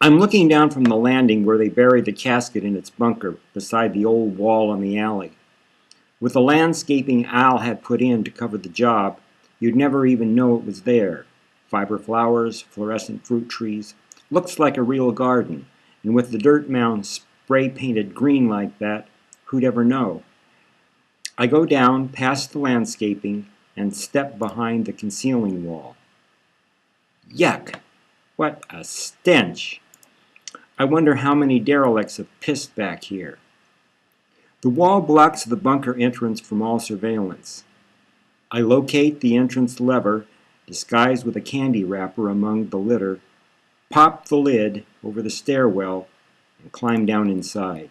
I'm looking down from the landing where they buried the casket in its bunker beside the old wall on the alley. With the landscaping Al had put in to cover the job, you'd never even know it was there. Fiber flowers, fluorescent fruit trees. Looks like a real garden. And with the dirt mound spray painted green like that, who'd ever know? I go down past the landscaping and step behind the concealing wall. Yuck! What a stench! I wonder how many derelicts have pissed back here. The wall blocks the bunker entrance from all surveillance. I locate the entrance lever, disguised with a candy wrapper among the litter, pop the lid over the stairwell, and climb down inside.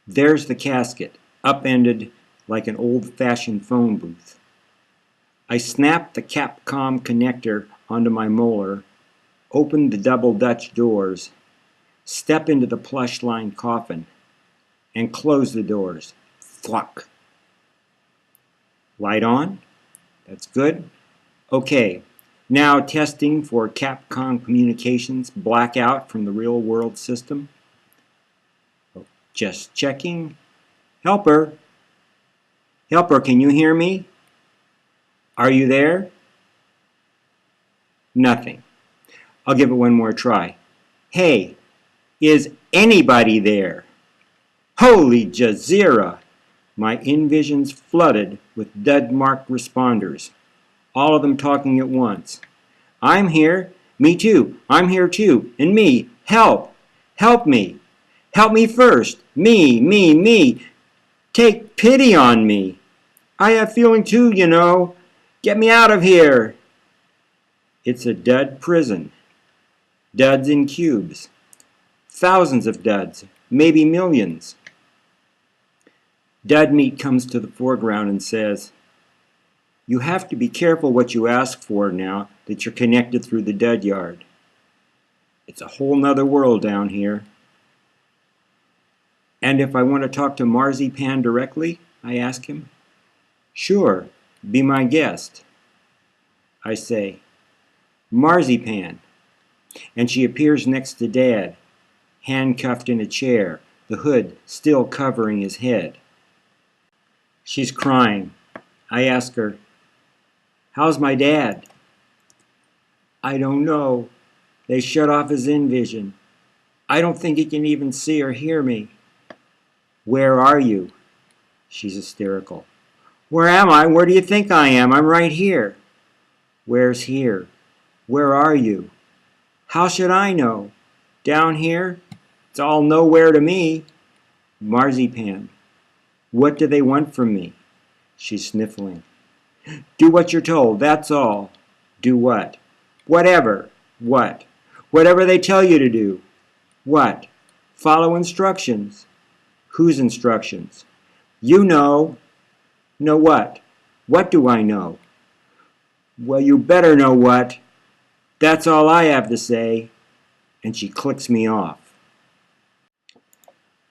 There's the casket, upended like an old-fashioned phone booth. I snap the Capcom connector onto my molar, open the double Dutch doors, step into the plush-lined coffin, and close the doors. Thwack. Light on? That's good. Okay, now testing for Capcom communications blackout from the real-world system. Oh, just checking. Helper? Helper, can you hear me? Are you there? Nothing. I'll give it one more try. Hey, is anybody there? Holy Jazeera! My InVision's flooded with dead-marked responders, all of them talking at once. I'm here. Me too. I'm here too. And me. Help! Help me! Help me first! Me! Take pity on me! I have feeling too, you know. Get me out of here! It's a dud prison. Duds in cubes. Thousands of duds, maybe millions. Dud Meat comes to the foreground and says, "You have to be careful what you ask for now that you're connected through the dud yard. It's a whole nother world down here." "And if I want to talk to Marzipan directly?" I ask him. "Sure, be my guest." I say, "Marzipan," and she appears next to Dad, handcuffed in a chair, the hood still covering his head. She's crying. I ask her, "How's my dad?" "I don't know. They shut off his InVision. I don't think he can even see or hear me." "Where are you?" She's hysterical. "Where am I? Where do you think I am? I'm right here." "Where's here? Where are you?" "How should I know? Down here? It's all nowhere to me." "Marzipan, what do they want from me?" She's sniffling. "Do what you're told, that's all." "Do what?" "Whatever." "What?" "Whatever they tell you to do." "What?" "Follow instructions." "Whose instructions?" "You know." "Know what?" "What do I know?" "Well, you better know what. That's all I have to say." And she clicks me off.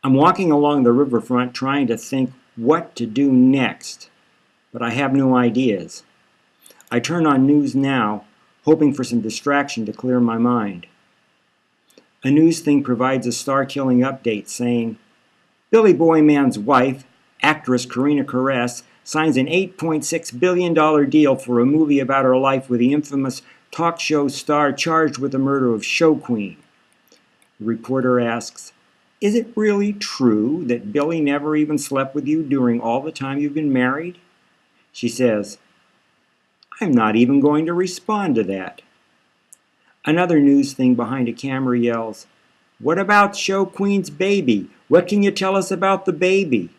I'm walking along the riverfront trying to think what to do next, but I have no ideas. I turn on News Now, hoping for some distraction to clear my mind. A news thing provides a star-killing update saying, Billy Boy Man's wife, actress Karina Caress, signs an $8.6 billion deal for a movie about her life with the infamous talk show star charged with the murder of Show Queen. The reporter asks, "Is it really true that Billy never even slept with you during all the time you've been married?" She says, "I'm not even going to respond to that." Another news thing behind a camera yells, "What about Show Queen's baby? What can you tell us about the baby?"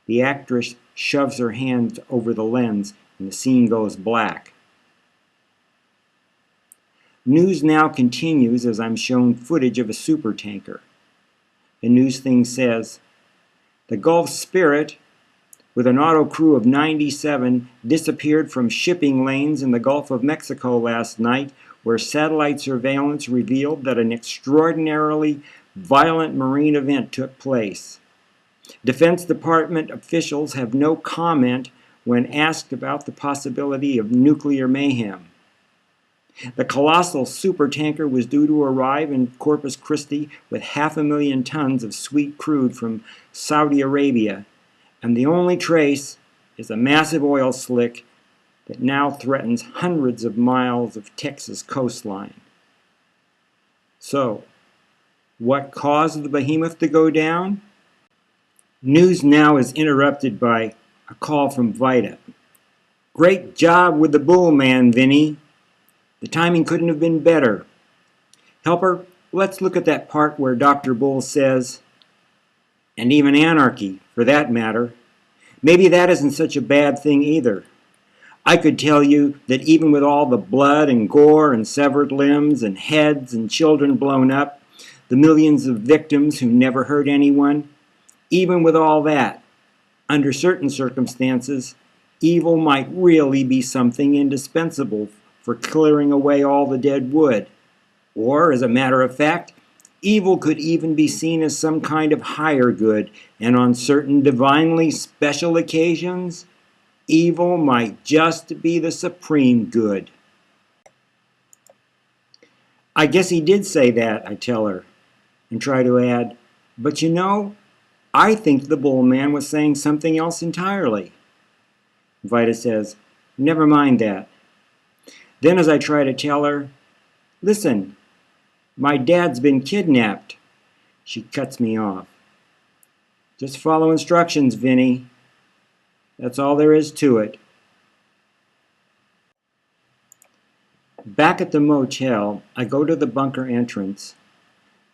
The actress shoves her hand over the lens and the scene goes black. News Now continues as I'm shown footage of a supertanker. The news thing says, "The Gulf Spirit, with an auto crew of 97, disappeared from shipping lanes in the Gulf of Mexico last night, where satellite surveillance revealed that an extraordinarily violent marine event took place. Defense Department officials have no comment when asked about the possibility of nuclear mayhem." The colossal supertanker was due to arrive in Corpus Christi with 500,000 tons of sweet crude from Saudi Arabia, and the only trace is a massive oil slick that now threatens hundreds of miles of Texas coastline. So, what caused the behemoth to go down? News now is interrupted by a call from Vida. "Great job with the bull man, Vinny. The timing couldn't have been better. Helper, let's look at that part where Dr. Bull says, and even anarchy, for that matter. Maybe that isn't such a bad thing either. I could tell you that even with all the blood and gore and severed limbs and heads and children blown up, the millions of victims who never hurt anyone, even with all that, under certain circumstances, evil might really be something indispensable for clearing away all the dead wood. Or, as a matter of fact, evil could even be seen as some kind of higher good, and on certain divinely special occasions, evil might just be the supreme good." "I guess he did say that," I tell her, and try to add, "but you know, I think the bull man was saying something else entirely." Vida says, "Never mind that." Then as I try to tell her, "Listen, my dad's been kidnapped," she cuts me off. "Just follow instructions, Vinny. That's all there is to it." Back at the motel, I go to the bunker entrance,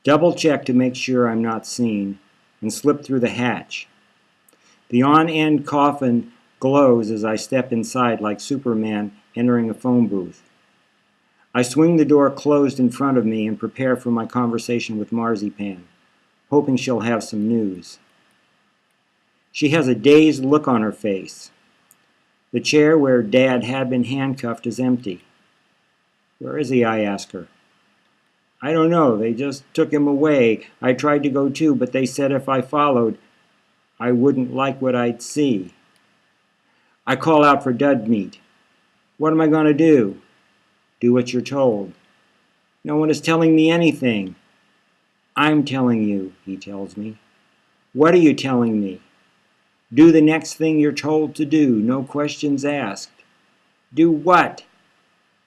double check to make sure I'm not seen, and slip through the hatch. The on-end coffin glows as I step inside like Superman entering a phone booth. I swing the door closed in front of me and prepare for my conversation with Marzipan, hoping she'll have some news. She has a dazed look on her face. The chair where Dad had been handcuffed is empty. "Where is he?" I ask her. "I don't know. They just took him away. I tried to go too, but they said if I followed, I wouldn't like what I'd see." I call out for Dud Meat. "What am I going to do?" "Do what you're told." "No one is telling me anything." "I'm telling you," he tells me. "What are you telling me?" "Do the next thing you're told to do, no questions asked." "Do what?"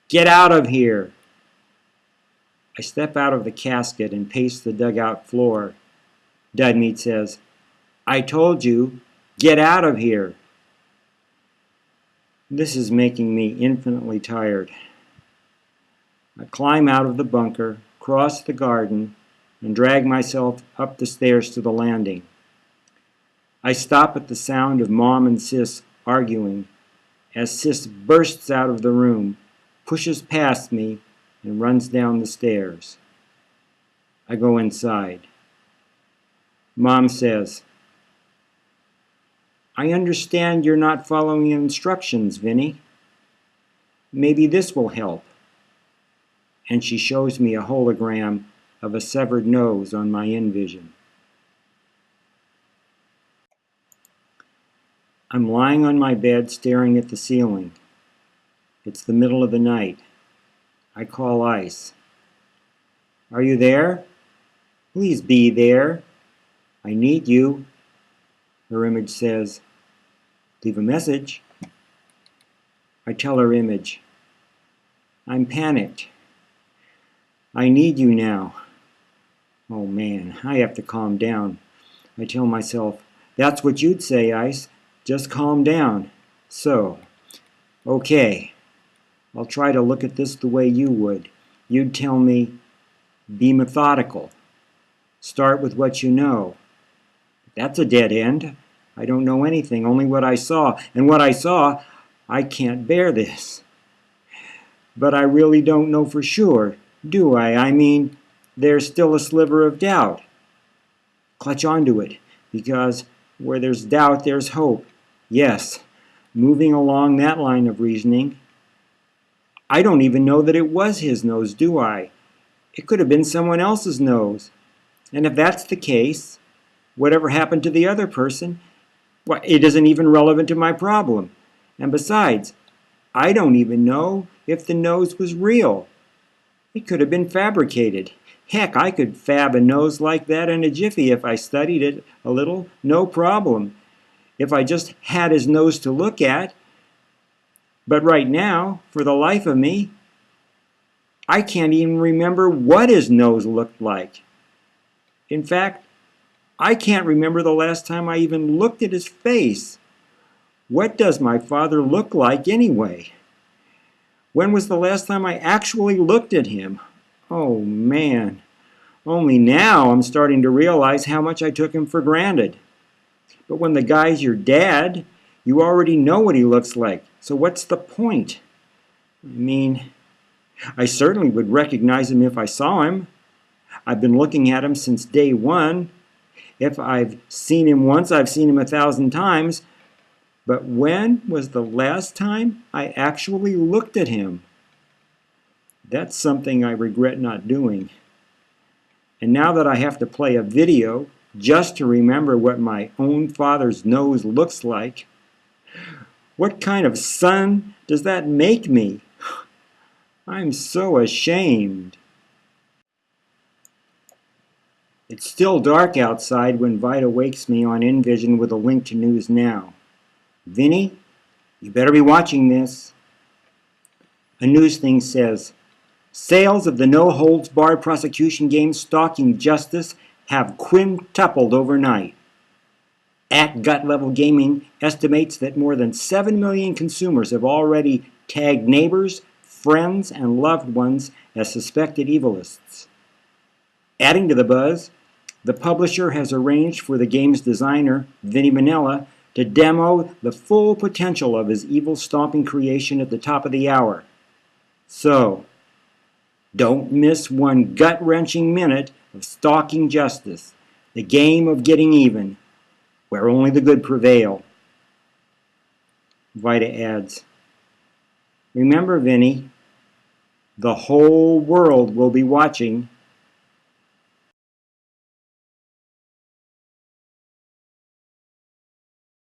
"Get out of here." I step out of the casket and pace the dugout floor. Dud Meat says, "I told you, get out of here." This is making me infinitely tired. I climb out of the bunker, cross the garden, and drag myself up the stairs to the landing. I stop at the sound of Mom and Sis arguing as Sis bursts out of the room, pushes past me, and runs down the stairs. I go inside. Mom says, "I understand you're not following instructions, Vinny. Maybe this will help." And she shows me a hologram of a severed nose on my InVision. I'm lying on my bed staring at the ceiling. It's the middle of the night. I call Ice. "Are you there? Please be there. I need you." Her image says, "Leave a message." I tell her image, "I'm panicked. I need you now." Oh man, I have to calm down. I tell myself, "That's what you'd say, Ice. Just calm down." So, okay, I'll try to look at this the way you would. You'd tell me, be methodical. Start with what you know. That's a dead end. I don't know anything, only what I saw. And what I saw, I can't bear this. But I really don't know for sure, do I? I mean, there's still a sliver of doubt. Clutch onto it, because where there's doubt, there's hope. Yes, moving along that line of reasoning, I don't even know that it was his nose, do I? It could have been someone else's nose. And if that's the case, whatever happened to the other person, well, it isn't even relevant to my problem. And besides, I don't even know if the nose was real. It could have been fabricated. Heck, I could fab a nose like that in a jiffy if I studied it a little, no problem. If I just had his nose to look at. But right now, for the life of me, I can't even remember what his nose looked like. In fact, I can't remember the last time I even looked at his face. What does my father look like anyway? When was the last time I actually looked at him? Oh man, only now I'm starting to realize how much I took him for granted. But when the guy's your dad, you already know what he looks like, so what's the point? I mean, I certainly would recognize him if I saw him. I've been looking at him since day one. If I've seen him once, I've seen him 1,000 times. But when was the last time I actually looked at him? That's something I regret not doing. And now that I have to play a video just to remember what my own father's nose looks like, what kind of son does that make me? I'm so ashamed. It's still dark outside when Vida wakes me on InVision with a link to News Now. Vinny, you better be watching this. A news thing says, sales of the no-holds-barred prosecution game Stalking Justice have quintupled overnight. At Gut Level Gaming estimates that more than 7 million consumers have already tagged neighbors, friends, and loved ones as suspected evilists. Adding to the buzz, the publisher has arranged for the game's designer, Vinny Manella, to demo the full potential of his evil-stomping creation at the top of the hour. So, don't miss one gut-wrenching minute of Stalking Justice, the game of getting even, where only the good prevail. Vida adds, remember, Vinny, the whole world will be watching